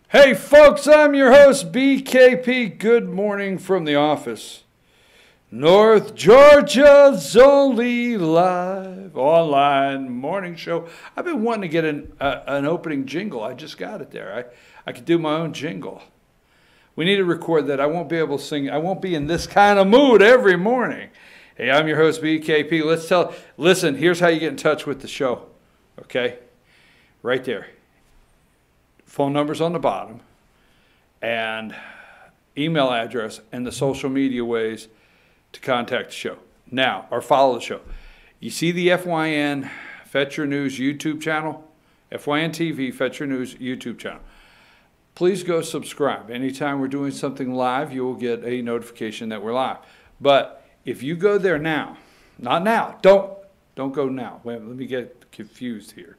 Hey folks, I'm your host BKP. Good morning from the office. North Georgia's only live online morning show. I've been wanting to get an opening jingle. I just got it there. I could do my own jingle. We need to record that. I won't be able to sing. I won't be in this kind of mood every morning. Hey, I'm your host BKP. Listen, here's how you get in touch with the show. Okay? Right there. Phone number's on the bottom, and email address, and the social media ways to contact the show. Now, or follow the show. You see the FYN Fetch Your News YouTube channel? FYNTV Fetch Your News YouTube channel. Please go subscribe. Anytime we're doing something live, you will get a notification that we're live. But if you go there now, not now, don't go now. Wait, let me get confused here.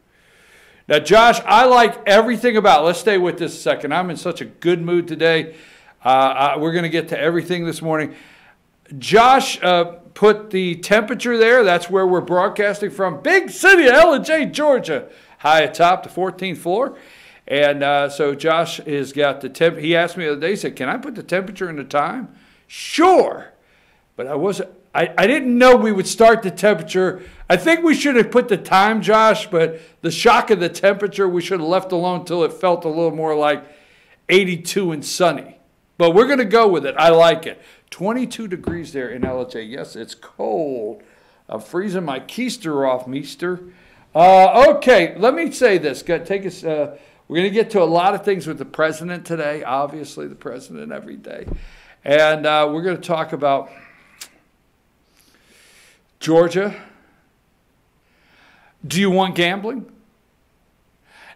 Now, Josh, I like everything about it. Let's stay with this a second. I'm in such a good mood today. We're going to get to everything this morning. Josh put the temperature there. That's where we're broadcasting from. Big city of L&J, Georgia. High atop the 14th floor. And so Josh has got the temp. He asked me the other day, he said, can I put the temperature and the time? Sure. But I didn't know we would start the temperature. I think we should have put the time, Josh, but the shock of the temperature we should have left alone until it felt a little more like 82 and sunny. But we're going to go with it. I like it. 22 degrees there in LHA. Yes, it's cold. I'm freezing my keister off, meester. Okay, let me say this. Take us. We're going to get to a lot of things with the president today. Obviously, the president every day. And we're going to talk about Georgia. Do you want gambling?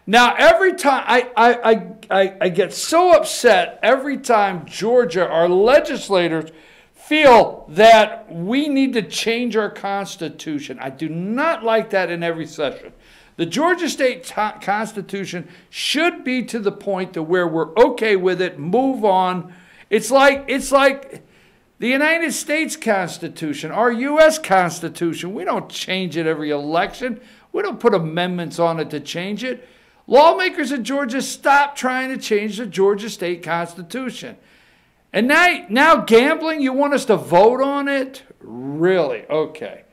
Now, every time I get so upset every time Georgia, our legislators, feel that we need to change our Constitution. I do not like that in every session. The Georgia State Constitution should be to the point to where we're okay with it, move on. It's like the United States Constitution, our U.S. Constitution. We don't change it every election. We don't put amendments on it to change it. Lawmakers in Georgia, stop trying to change the Georgia State Constitution. And now gambling, you want us to vote on it? Really? Okay.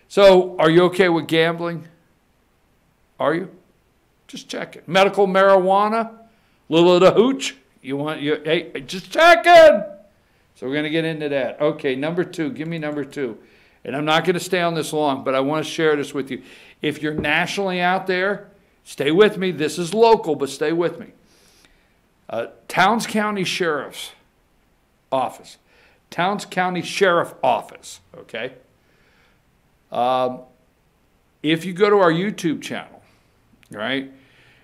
So are you okay with gambling? Are you? Just check it. Medical marijuana? Little of the hooch? Hey, just checking. So we're going to get into that. Okay, number two. Give me number two. And I'm not going to stay on this long, but I want to share this with you. If you're nationally out there, stay with me. This is local, but stay with me. Towns County Sheriff's Office. Towns County Sheriff Office, okay? If you go to our YouTube channel, right?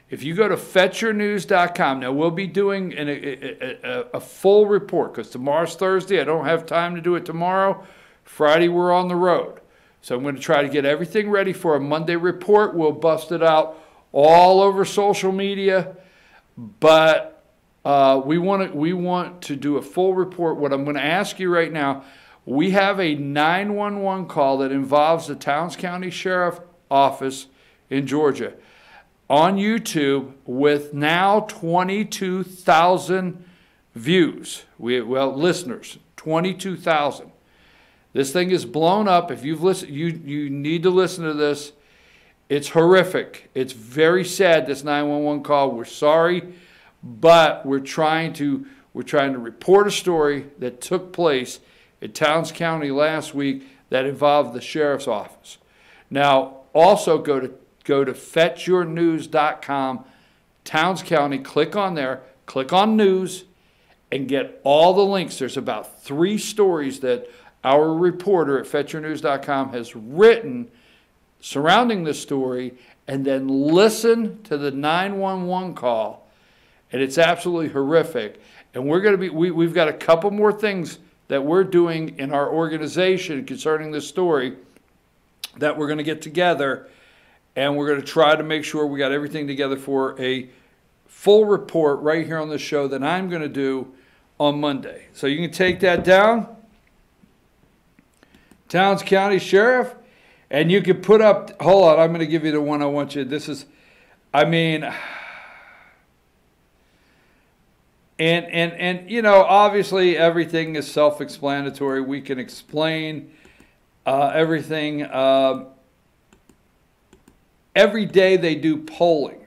If you go to FetchYourNews.com, now we'll be doing a full report because tomorrow's Thursday. I don't have time to do it tomorrow. Friday, we're on the road. So I'm going to try to get everything ready for a Monday report. We'll bust it out all over social media. But we want to do a full report. What I'm going to ask you right now, we have a 911 call that involves the Towns County Sheriff Office in Georgia on YouTube with now 22,000 views. Listeners, 22,000. This thing is blown up. If you've listened, you need to listen to this. It's horrific. It's very sad, this 911 call. We're sorry, but we're trying to report a story that took place in Towns County last week that involved the sheriff's office. Now, also go to FetchYourNews.com, Towns County, click on there, click on news, and get all the links. There's about 3 stories that our reporter at FetchYourNews.com has written surrounding this story, and then listen to the 911 call. And it's absolutely horrific. And we've got a couple more things that we're doing in our organization concerning this story that we're going to get together, and we're going to try to make sure we got everything together for a full report right here on the show that I'm going to do on Monday. So you can take that down. Towns County Sheriff, and you can put up, hold on, I'm going to give you the one I want you. This is, I mean, And you know, obviously everything is self-explanatory. We can explain everything. Every day they do polling.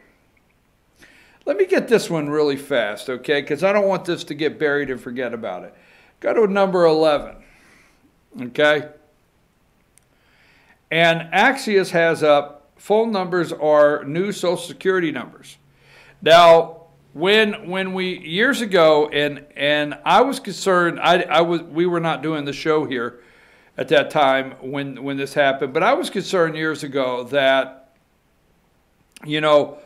Let me get this one really fast, okay? Because I don't want this to get buried and forget about it. Go to number 11, okay? And Axios has up phone numbers are new Social Security numbers. Now, when we years ago, and I was concerned, we were not doing the show here at that time when this happened, but I was concerned years ago that, you know,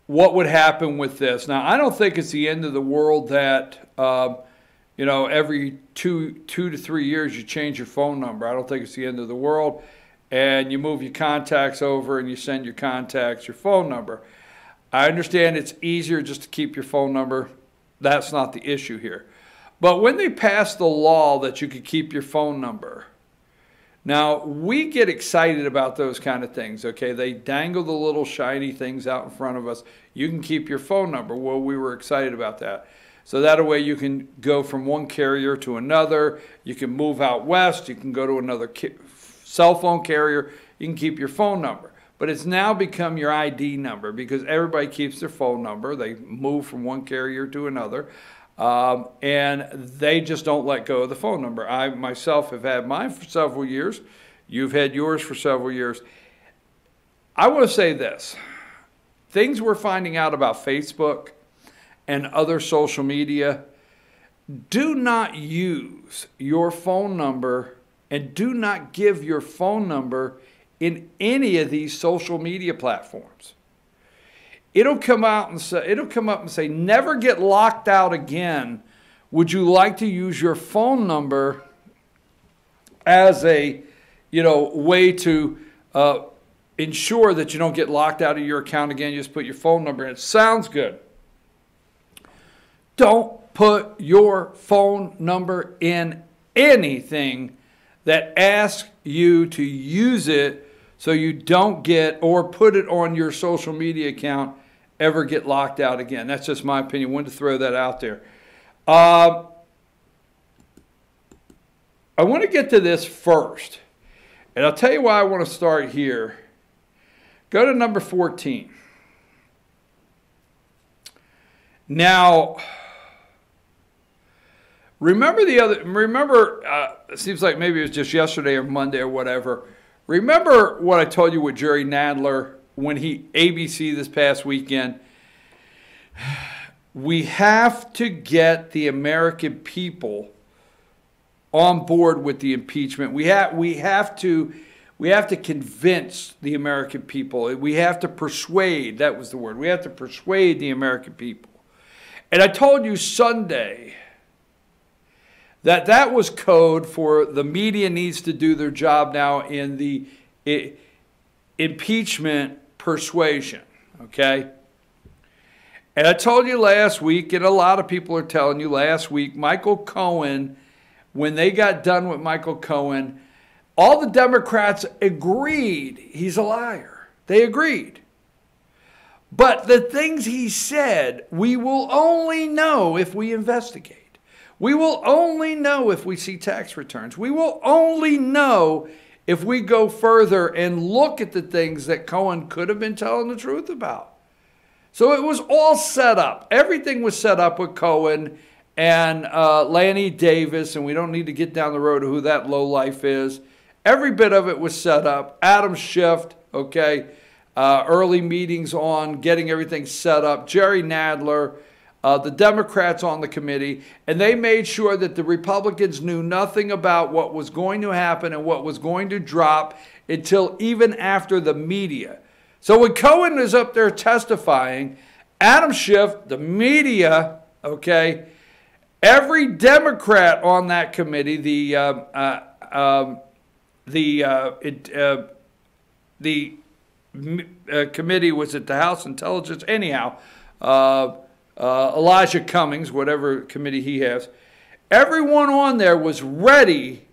what would happen with this. Now, I don't think it's the end of the world that, you know, every two to 3 years you change your phone number. I don't think it's the end of the world. And you move your contacts over and you send your contacts your phone number. I understand it's easier just to keep your phone number. That's not the issue here. But when they passed the law that you could keep your phone number, now we get excited about those kind of things, okay? They dangle the little shiny things out in front of us. You can keep your phone number. Well, we were excited about that. So that way you can go from one carrier to another. You can move out west. You can go to another cell phone carrier. You can keep your phone number. But it's now become your ID number because everybody keeps their phone number. They move from one carrier to another. And they just don't let go of the phone number. I myself have had mine for several years. You've had yours for several years. I want to say this. Things we're finding out about Facebook and other social media, do not use your phone number and do not give your phone number in any of these social media platforms. It'll come up and say, never get locked out again. Would you like to use your phone number as a, you know, way to ensure that you don't get locked out of your account again? You just put your phone number in. It sounds good. Don't put your phone number in anything that asks you to use it so you don't get, or put it on your social media account, ever get locked out again. That's just my opinion. I wanted to throw that out there. I want to get to this first. And I'll tell you why I want to start here. Go to number 14. Now, remember it seems like maybe it was just yesterday or Monday or whatever. Remember what I told you with Jerry Nadler when he ABC this past weekend? We have to get the American people on board with the impeachment. We have to convince the American people. We have to persuade, that was the word. We have to persuade the American people. And I told you Sunday that was code for the media needs to do their job now in the impeachment persuasion, okay? And I told you last week, and a lot of people are telling you last week, Michael Cohen, when they got done with Michael Cohen, all the Democrats agreed he's a liar. They agreed. But the things he said, we will only know if we investigate. We will only know if we see tax returns. We will only know if we go further and look at the things that Cohen could have been telling the truth about. So it was all set up. Everything was set up with Cohen and Lanny Davis, and we don't need to get down the road of who that lowlife is. Every bit of it was set up. Adam Schiff, okay, early meetings on getting everything set up. Jerry Nadler, the Democrats on the committee, and they made sure that the Republicans knew nothing about what was going to happen and what was going to drop until even after the media. So when Cohen is up there testifying, Adam Schiff, the media, okay, every Democrat on that committee, the committee was at the House Intelligence, anyhow, Elijah Cummings, whatever committee he has, everyone on there was ready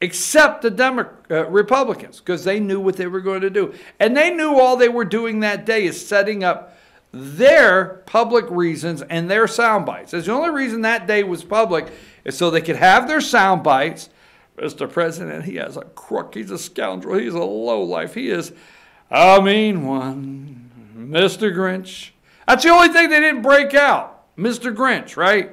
except the Republicans, because they knew what they were going to do. And they knew all they were doing that day is setting up their public reasons and their sound bites. That's the only reason that day was public, is so they could have their sound bites. Mr. President, he has a crook. He's a scoundrel. He's a lowlife. He is a mean one. Mr. Grinch. That's the only thing they didn't break out. Mr. Grinch, right?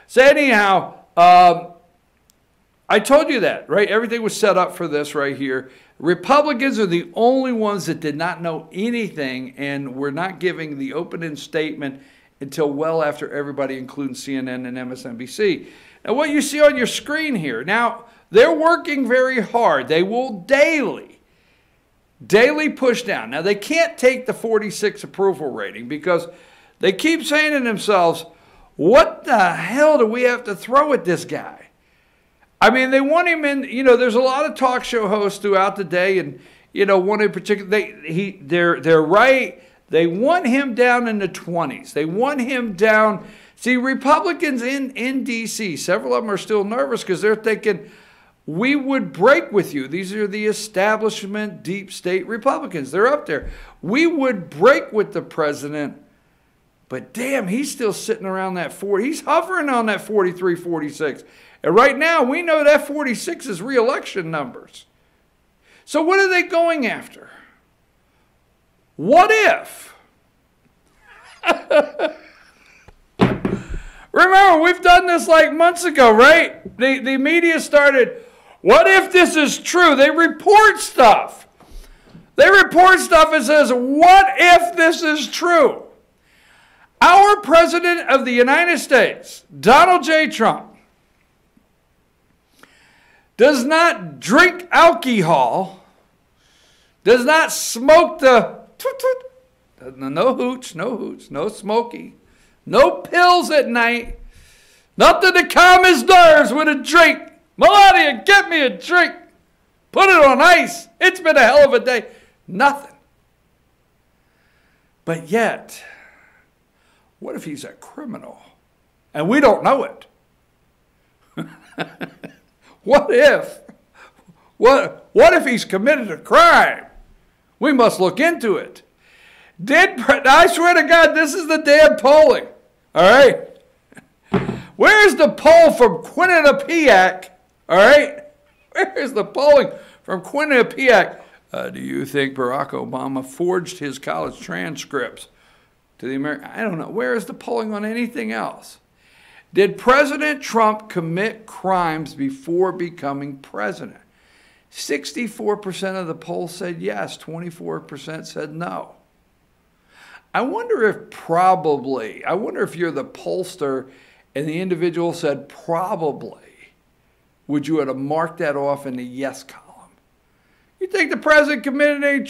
So anyhow, I told you that, right? Everything was set up for this right here. Republicans are the only ones that did not know anything and were not giving the opening statement until well after everybody, including CNN and MSNBC. Now, what you see on your screen here, now, they're working very hard. They will daily push down. Now, they can't take the 46 approval rating because they keep saying to themselves, what the hell do we have to throw at this guy? I mean, they want him in, you know, there's a lot of talk show hosts throughout the day, and, you know, one in particular, they're right. They want him down in the 20s. They want him down. See, Republicans in D.C., several of them are still nervous because they're thinking, we would break with you. These are the establishment, deep state Republicans. They're up there. We would break with the president, but damn, he's still sitting around that 40. He's hovering on that 43, 46. And right now, we know that 46 is re-election numbers. So what are they going after? What if? Remember, we've done this like months ago, right? The media started, what if this is true? They report stuff. They report stuff and says, what if this is true? Our President of the United States, Donald J. Trump, does not drink alcohol, does not smoke the no hooch, no smoky, no pills at night, nothing to calm his nerves with a drink. Melania, get me a drink. Put it on ice. It's been a hell of a day. Nothing. But yet, what if he's a criminal and we don't know it? What if? What if he's committed a crime? We must look into it. I swear to God, this is the damn polling. All right? Where's the poll from Quinnipiac? All right? Where's the polling from Quinnipiac? Do you think Barack Obama forged his college transcripts to the American? I don't know. Where is the polling on anything else? Did President Trump commit crimes before becoming president? 64% of the poll said yes, 24% said no. I wonder if you're the pollster and the individual said probably, would you have marked that off in the yes column? You think the president committed any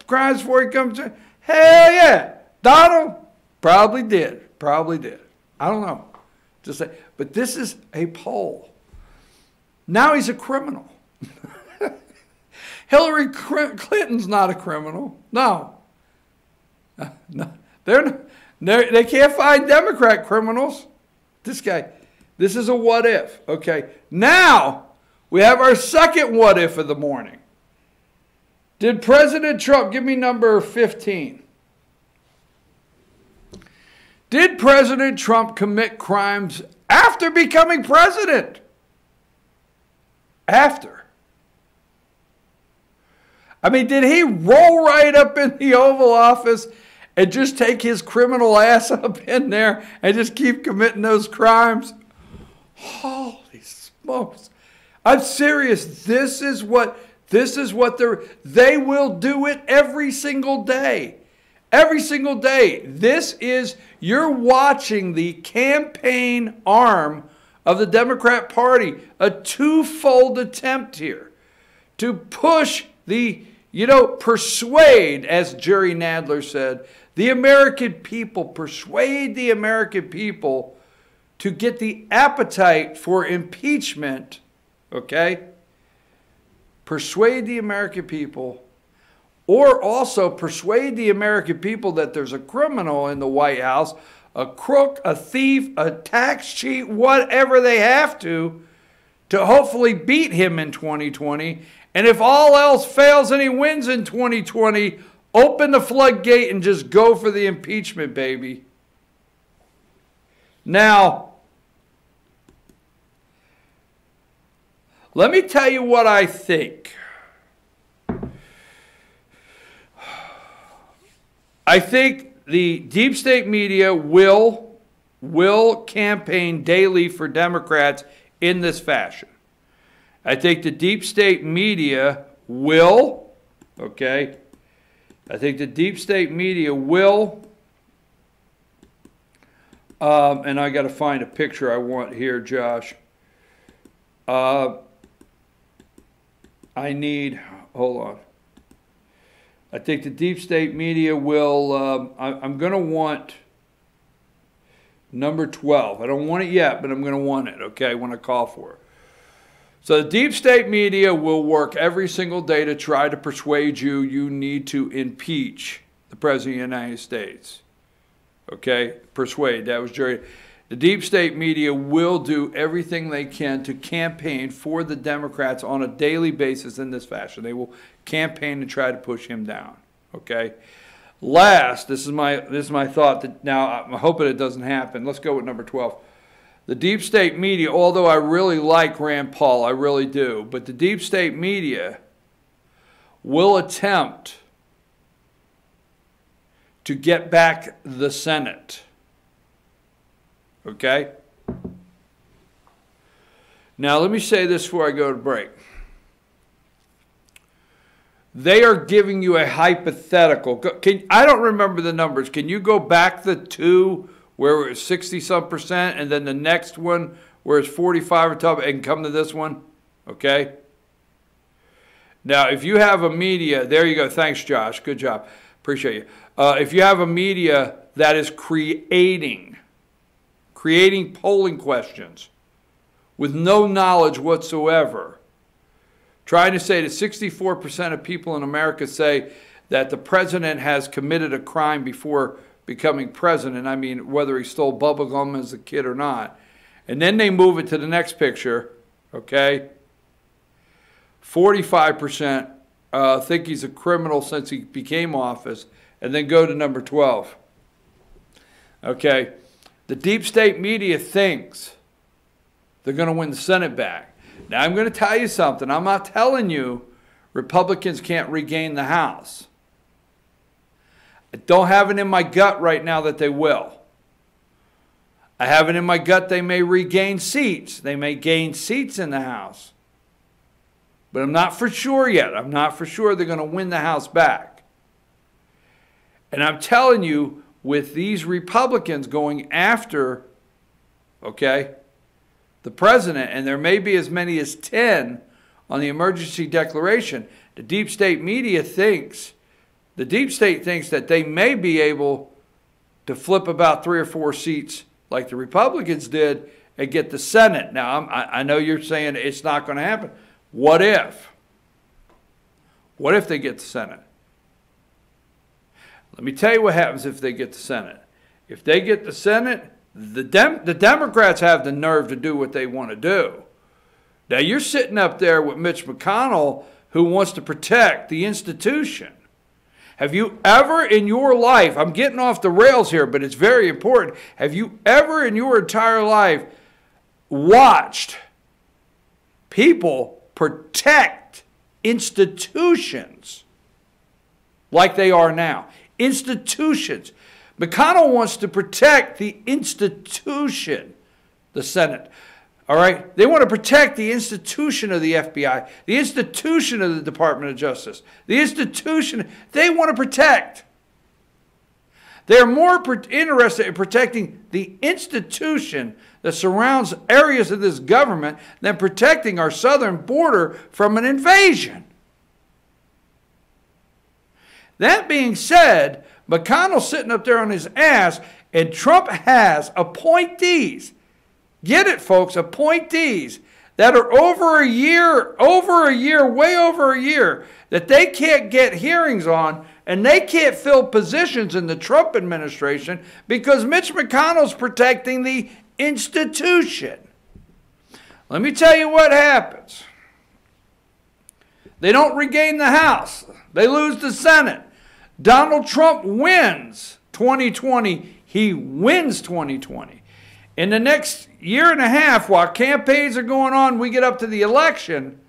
crimes before he comes to? Hell yeah. Donald probably did. I don't know. Just say, but this is a poll. Now he's a criminal. Hillary Clinton's not a criminal. No. They can't find Democrat criminals. This is a what if. Okay. Now we have our second what if of the morning. Did President Trump, give me number 15. Did President Trump commit crimes after becoming president? After. I mean, did he roll right up in the Oval Office and just take his criminal ass up in there and just keep committing those crimes? Holy smokes. I'm serious. This is what they will do it every single day. Every single day. You're watching the campaign arm of the Democrat Party, a twofold attempt here to push persuade, as Jerry Nadler said, the American people, persuade the American people to get the appetite for impeachment, okay? Persuade the American people. Or also persuade the American people that there's a criminal in the White House, a crook, a thief, a tax cheat, whatever they have to hopefully beat him in 2020. And if all else fails and he wins in 2020, Open the floodgate and just go for the impeachment, baby. Now, let me tell you what I think. I think the deep state media will campaign daily for Democrats in this fashion. I think the deep state media will, okay, I think the deep state media will, and I got to find a picture I want here, Josh. I need, hold on. I think the deep state media will, I'm going to want number 12. I don't want it yet, but I'm going to want it, okay, when I call for it. So the deep state media will work every single day to try to persuade you need to impeach the President of the United States. Okay? Persuade. That was Jerry. The deep state media will do everything they can to campaign for the Democrats on a daily basis in this fashion. They will campaign to try to push him down. Okay? Last, this is my thought that now I'm hoping it doesn't happen. Let's go with number 12. The deep state media, although I really like Rand Paul, I really do, but the deep state media will attempt to get back the Senate. Okay? Now, let me say this before I go to break. They are giving you a hypothetical. I don't remember the numbers. Can you go back the two where it was 60-some% and then the next one where it's 45 or top and come to this one? Okay? Now, if you have a media, there you go. Thanks, Josh. Good job. Appreciate you. If you have a media that is creating polling questions with no knowledge whatsoever, trying to say that 64% of people in America say that the president has committed a crime before becoming president. I mean, whether he stole bubble gum as a kid or not. And then they move it to the next picture, okay? 45% think he's a criminal since he became office. And then go to number 12. Okay? The deep state media thinks they're going to win the Senate back. Now, I'm going to tell you something. I'm not telling you Republicans can't regain the House. I don't have it in my gut right now that they will. I have it in my gut they may regain seats. They may gain seats in the House. But I'm not for sure yet. I'm not for sure they're going to win the House back. And I'm telling you, with these Republicans going after, okay, the president, and there may be as many as 10 on the emergency declaration, the deep state media thinks, the deep state thinks that they may be able to flip about 3 or 4 seats like the Republicans did and get the Senate. Now, I know you're saying it's not going to happen. What if? What if they get the Senate? Let me tell you what happens if they get the Senate. If they get the Senate, the Democrats have the nerve to do what they want to do. Now, you're sitting up there with Mitch McConnell, who wants to protect the institution. Have you ever in your life, I'm getting off the rails here, but it's very important. Have you ever in your entire life watched people protect institutions like they are now? Institutions. McConnell wants to protect the institution, the Senate. All right? They want to protect the institution of the FBI, the institution of the Department of Justice, the institution they want to protect. They're more interested in protecting the institution that surrounds areas of this government than protecting our southern border from an invasion. That being said, McConnell's sitting up there on his ass, and Trump has appointees. Get it, folks, appointees that are way over a year, that they can't get hearings on, and they can't fill positions in the Trump administration because Mitch McConnell's protecting the institution. Let me tell you what happens. They don't regain the House. They lose the Senate. Donald Trump wins 2020. He wins 2020. In the next year and a half, while campaigns are going on, we get up to the election,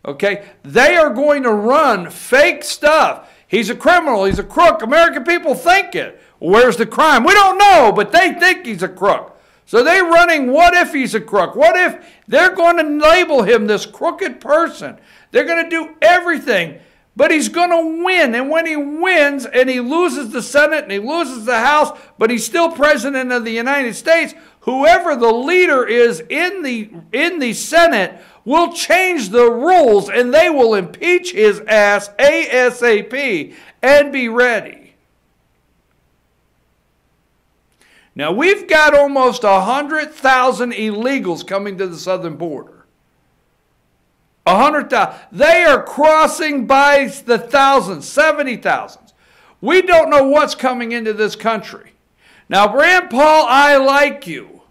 okay, they are going to run fake stuff. He's a criminal. He's a crook. American people think it. Where's the crime? We don't know, but they think he's a crook. So they're running, what if he's a crook? What if they're going to label him this crooked person? They're going to do everything, but he's going to win. And when he wins and he loses the Senate and he loses the House, but he's still president of the United States, whoever the leader is in the Senate will change the rules and they will impeach his ass ASAP and be ready. Now, we've got almost 100,000 illegals coming to the southern border. 100,000. They are crossing by the thousands, 70,000. We don't know what's coming into this country. Now, Rand Paul, I like you.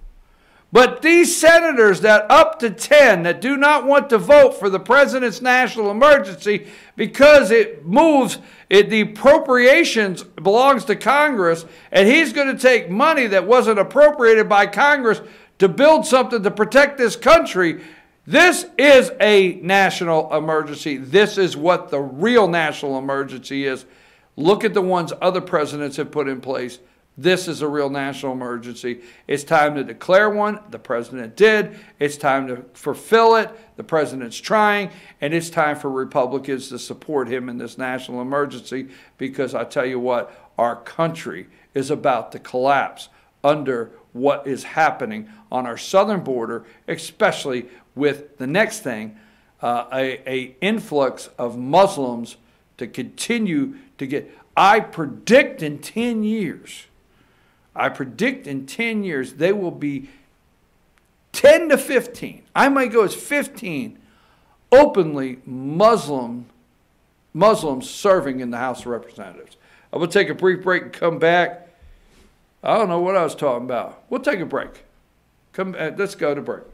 But these senators that up to 10 that do not want to vote for the president's national emergency because it moves, the appropriations belongs to Congress, and he's going to take money that wasn't appropriated by Congress to build something to protect this country. This is a national emergency. This is what the real national emergency is. Look at the ones other presidents have put in place. This is a real national emergency. It's time to declare one. The president did. It's time to fulfill it. The president's trying. And it's time for Republicans to support him in this national emergency, because I tell you what, our country is about to collapse under what is happening on our southern border, especially with the next thing, a influx of Muslims to continue to get. I predict in 10 years, they will be 10 to 15. I might go as 15 openly Muslims serving in the House of Representatives. I will take a brief break and come back. I don't know what I was talking about. We'll take a break. Let's go to break.